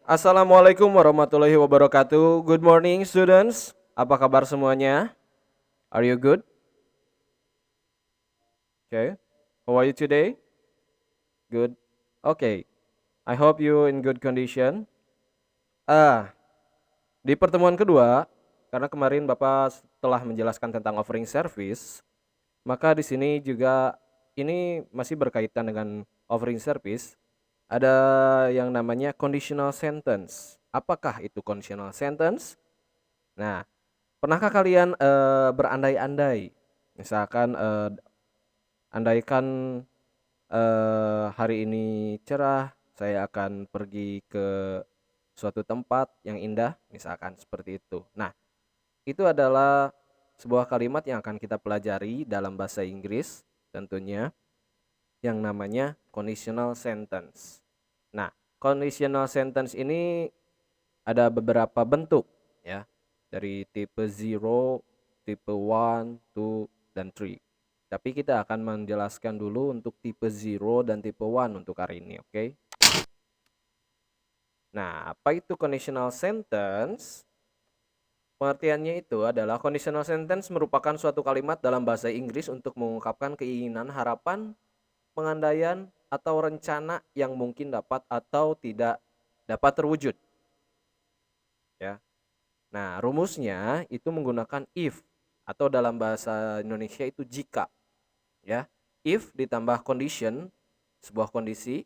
Assalamualaikum warahmatullahi wabarakatuh. Good morning students. Apa kabar semuanya? Are you good? Okay. How are you today? Good. Okay. I hope you in good condition. Ah, di pertemuan kedua, karena kemarin Bapak telah menjelaskan tentang offering service, maka di sini juga ini masih berkaitan dengan offering service. Ada yang namanya conditional sentence. Apakah itu conditional sentence? Nah, pernahkah kalian berandai-andai? Misalkan andaikan hari ini cerah, saya akan pergi ke suatu tempat yang indah, misalkan seperti itu. Nah, itu adalah sebuah kalimat yang akan kita pelajari dalam bahasa Inggris tentunya yang namanya conditional sentence. Nah, conditional sentence ini ada beberapa bentuk ya. Dari tipe 0, tipe 1, 2 dan 3. Tapi kita akan menjelaskan dulu untuk tipe 0 dan tipe 1 untuk hari ini, oke? Nah, apa itu conditional sentence? Pengertiannya itu adalah conditional sentence merupakan suatu kalimat dalam bahasa Inggris untuk mengungkapkan keinginan, harapan, pengandaian, atau rencana yang mungkin dapat atau tidak dapat terwujud. Ya. Nah, rumusnya itu menggunakan if atau dalam bahasa Indonesia itu jika, ya. If ditambah condition, sebuah kondisi,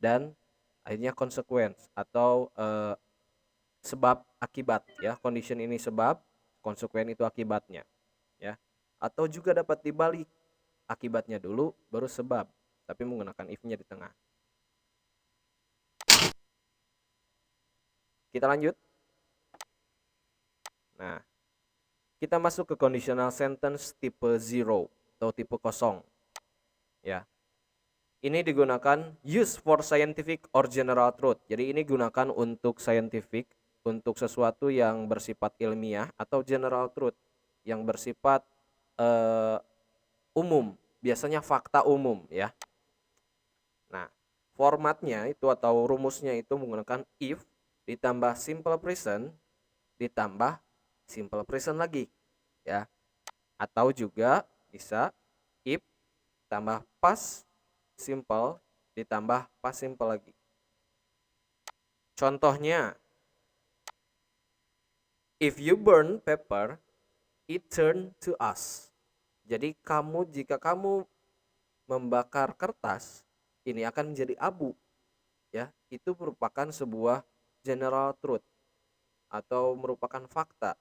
dan akhirnya consequence atau sebab akibat, ya. Condition ini sebab, consequence itu akibatnya, ya. Atau juga dapat dibalik, akibatnya dulu baru sebab, tapi menggunakan if-nya di tengah. Kita lanjut. Nah, kita masuk ke conditional sentence tipe 0 atau tipe kosong, ya. Ini digunakan use for scientific or general truth. Jadi ini gunakan untuk scientific, untuk sesuatu yang bersifat ilmiah, atau general truth yang bersifat eh, umum, biasanya fakta umum, ya. Nah, formatnya itu atau rumusnya itu menggunakan if ditambah simple present ditambah simple present lagi, ya. Atau juga bisa if tambah past simple ditambah past simple lagi. Contohnya, if you burn paper, it turn to ash. Jadi jika kamu membakar kertas, ini akan menjadi abu, ya. Itu merupakan sebuah general truth atau merupakan fakta.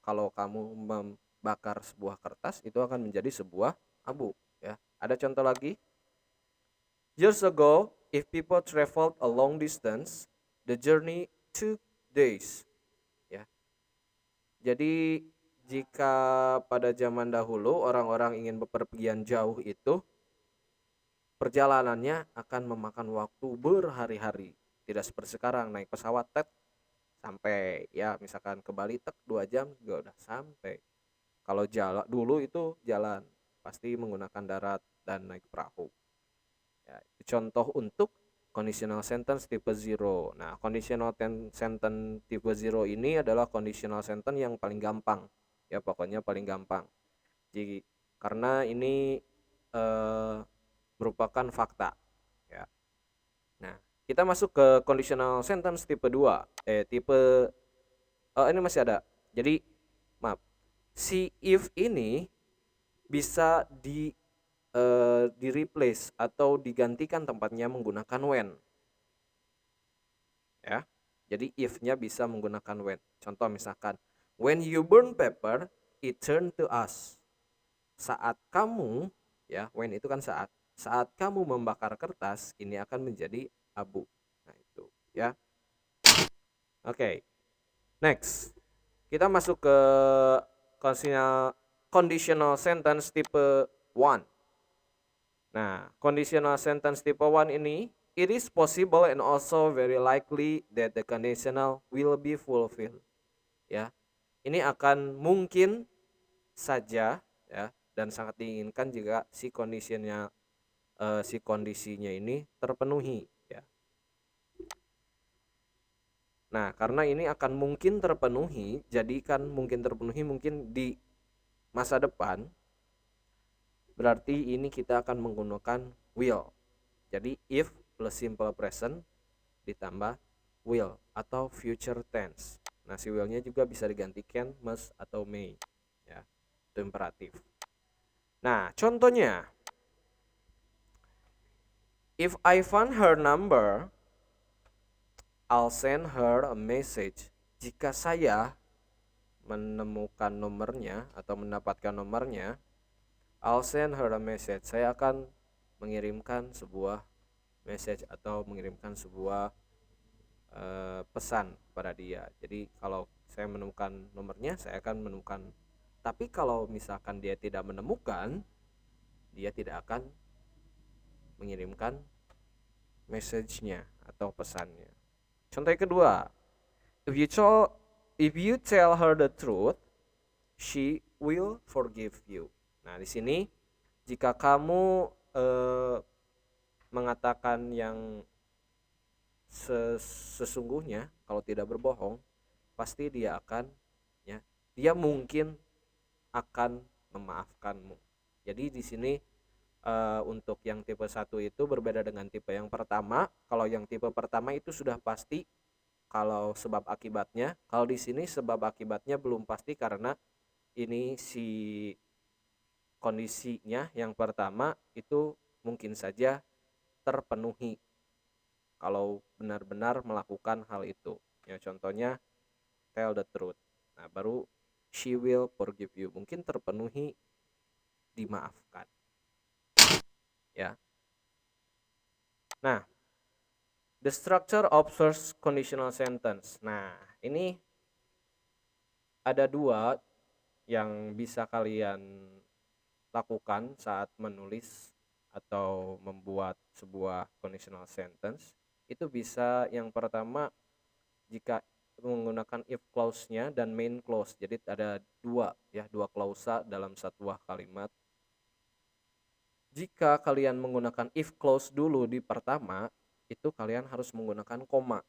Kalau kamu membakar sebuah kertas, itu akan menjadi sebuah abu, ya. Ada contoh lagi? Years ago, if people traveled a long distance, the journey took days. Ya. Jadi jika pada zaman dahulu orang-orang ingin bepergian jauh itu, perjalanannya akan memakan waktu berhari-hari. Tidak seperti sekarang naik pesawat sampai, ya, misalkan ke Bali 2 jam juga udah sampai. Kalau jalan dulu itu jalan pasti menggunakan darat dan naik perahu. Ya, itu contoh untuk conditional sentence tipe 0. Nah, conditional sentence tipe 0 ini adalah conditional sentence yang paling gampang. Ya, pokoknya paling gampang. Jadi karena ini eh, merupakan fakta, ya. Nah, kita masuk ke conditional sentence tipe 2. Ini masih ada. Jadi, maaf. Si if ini bisa di replace atau digantikan tempatnya menggunakan when, ya. Jadi if-nya bisa menggunakan when. Contoh misalkan, when you burn paper, it turn to ash. Saat kamu, ya, when itu kan saat kamu membakar kertas, ini akan menjadi abu. Nah, itu, ya. Oke. Next. Kita masuk ke conditional sentence tipe 1. Nah, conditional sentence tipe 1 ini, it is possible and also very likely that the conditional will be fulfilled. Ya. Ini akan mungkin saja, ya, dan sangat diinginkan jika si kondisinya ini terpenuhi, ya. Nah, karena ini akan mungkin terpenuhi, mungkin di masa depan, berarti ini kita akan menggunakan will. Jadi if plus simple present ditambah will atau future tense. Nah, si will-nya juga bisa digantikan must atau may. Ya, itu imperatif. Nah, contohnya, if I find her number, I'll send her a message. Jika saya menemukan nomornya atau mendapatkan nomornya, I'll send her a message. Saya akan mengirimkan sebuah message atau mengirimkan sebuah pesan pada dia. Jadi kalau saya menemukan nomornya, saya akan menemukan. Tapi kalau misalkan dia tidak menemukan, dia tidak akan mengirimkan message-nya atau pesannya. Contoh yang kedua, if you tell her the truth, she will forgive you. Nah, di sini jika kamu mengatakan yang sesungguhnya, kalau tidak berbohong, pasti dia mungkin akan memaafkanmu. Jadi di sini untuk yang tipe 1 itu berbeda dengan tipe yang pertama. Kalau yang tipe pertama itu sudah pasti kalau sebab akibatnya. Kalau di sini sebab akibatnya belum pasti karena ini si kondisinya yang pertama itu mungkin saja terpenuhi kalau benar-benar melakukan hal itu. Ya, contohnya tell the truth. Nah, baru she will forgive you. Mungkin terpenuhi, dimaafkan. Ya. Nah, the structure of first conditional sentence. Nah, ini ada dua yang bisa kalian lakukan saat menulis atau membuat sebuah conditional sentence. Itu bisa yang pertama jika menggunakan if clause-nya dan main clause. Jadi ada dua klausa dalam satu kalimat. Jika kalian menggunakan if clause dulu di pertama, itu kalian harus menggunakan koma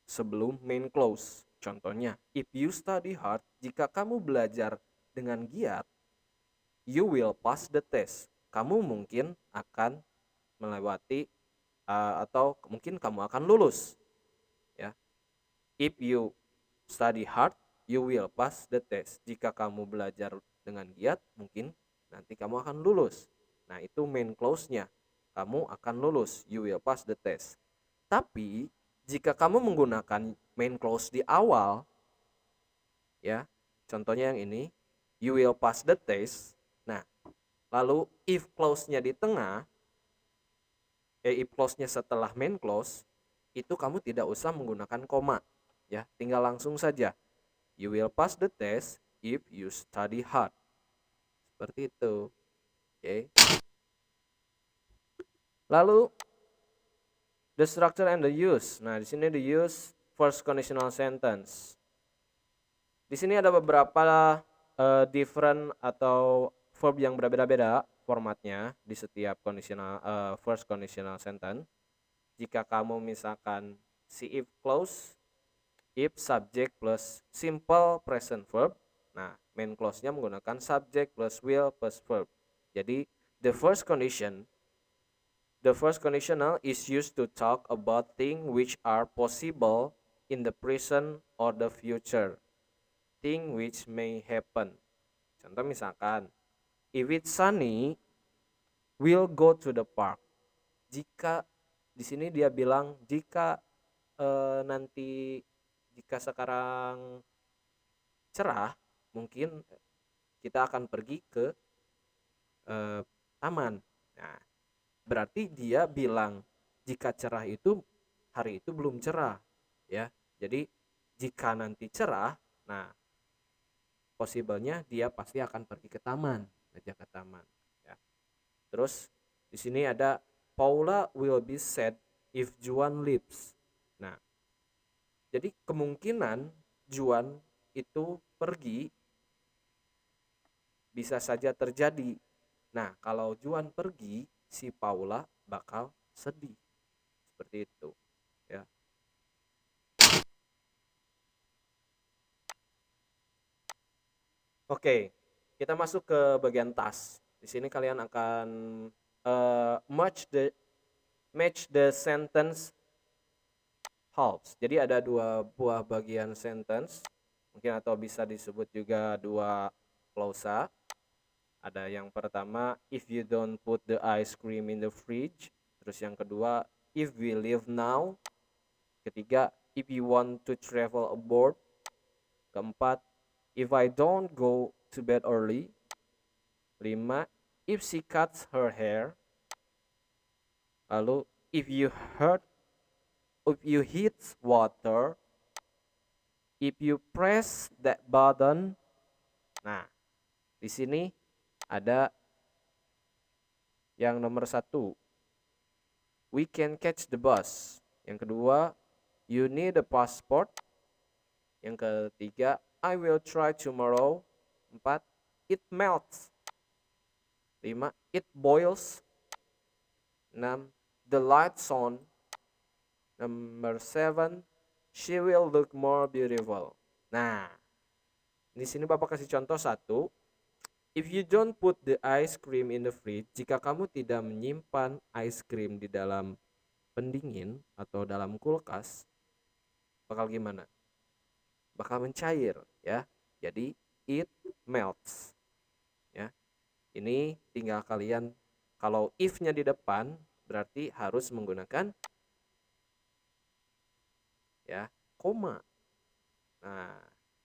sebelum main clause. Contohnya, if you study hard, jika kamu belajar dengan giat, you will pass the test. Kamu mungkin akan melewati atau mungkin kamu akan lulus. Ya. If you study hard, you will pass the test. Jika kamu belajar dengan giat, mungkin nanti kamu akan lulus. Nah, itu main clause-nya. Kamu akan lulus, you will pass the test. Tapi jika kamu menggunakan main clause di awal, ya, contohnya yang ini, you will pass the test. Nah, lalu if clause-nya di tengah, if clause-nya setelah main clause, itu kamu tidak usah menggunakan koma, ya, tinggal langsung saja. You will pass the test if you study hard. Seperti itu. Oke. Lalu the structure and the use. Nah, di sini the use first conditional sentence. Di sini ada beberapa different atau verb yang berbeda-beda formatnya di setiap first conditional sentence. Jika kamu misalkan si if clause, if subject plus simple present verb. Nah, main clause-nya menggunakan subject plus will plus verb. Jadi the first conditional is used to talk about things which are possible in the present or the future. Things which may happen. Contoh misalkan, if it's sunny, we'll go to the park. Jika di sini dia bilang jika nanti jika sekarang cerah, mungkin kita akan pergi ke taman. Nah, berarti dia bilang jika cerah itu hari itu belum cerah, ya. Jadi jika nanti cerah, nah possible-nya dia pasti akan pergi ke taman, ngajak ke taman, ya. Terus di sini ada Paula will be sad if Juan leaves. Nah, jadi kemungkinan Juan itu pergi bisa saja terjadi. Nah, kalau Juan pergi, si Paula bakal sedih. Seperti itu, ya. Oke, kita masuk ke bagian task. Di sini kalian akan match the sentence halves. Jadi ada dua buah bagian sentence, mungkin atau bisa disebut juga dua klausa. Ada yang pertama, if you don't put the ice cream in the fridge. Terus yang kedua, if we leave now. Ketiga, if you want to travel abroad. Keempat, if I don't go to bed early. 5, if she cuts her hair. Lalu, if you hit water, if you press that button. Nah, di sini ada yang nomor 1, we can catch the bus. Yang kedua, you need a passport. Yang ketiga, I will try tomorrow. 4, it melts. 5, it boils. 6, the lights on. Number 7, she will look more beautiful. Nah, di sini Bapak kasih contoh 1. If you don't put the ice cream in the fridge, jika kamu tidak menyimpan ice cream di dalam pendingin atau dalam kulkas, bakal gimana? Bakal mencair, ya. Jadi it melts, ya. Ini tinggal kalian, kalau if-nya di depan berarti harus menggunakan ya koma. Nah,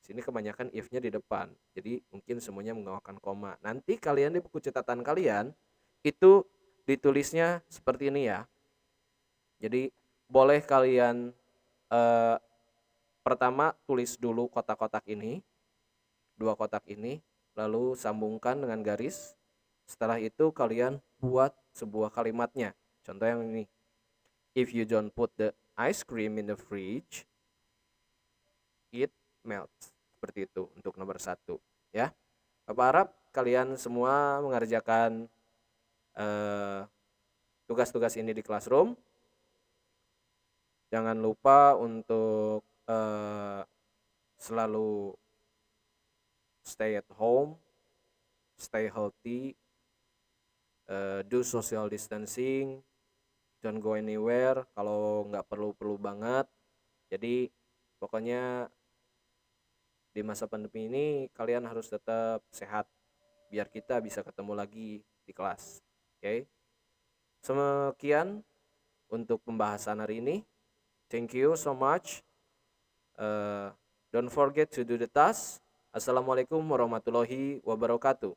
sini kebanyakan if-nya di depan. Jadi mungkin semuanya menggunakan koma. Nanti kalian di buku catatan kalian itu ditulisnya seperti ini ya. Jadi boleh kalian pertama tulis dulu kotak-kotak ini, 2 kotak ini, lalu sambungkan dengan garis. Setelah itu kalian buat sebuah kalimatnya. Contoh yang ini. If you don't put the ice cream in the fridge, it melts. Seperti itu untuk nomor 1, ya. Bapak harap kalian semua mengerjakan tugas-tugas ini di classroom. Jangan lupa untuk selalu stay at home, stay healthy, do social distancing, don't go anywhere kalau nggak perlu-perlu banget. Jadi pokoknya di masa pandemi ini kalian harus tetap sehat biar kita bisa ketemu lagi di kelas. Oke. Sekian untuk pembahasan hari ini. Thank you so much. Don't forget to do the task. Assalamualaikum warahmatullahi wabarakatuh.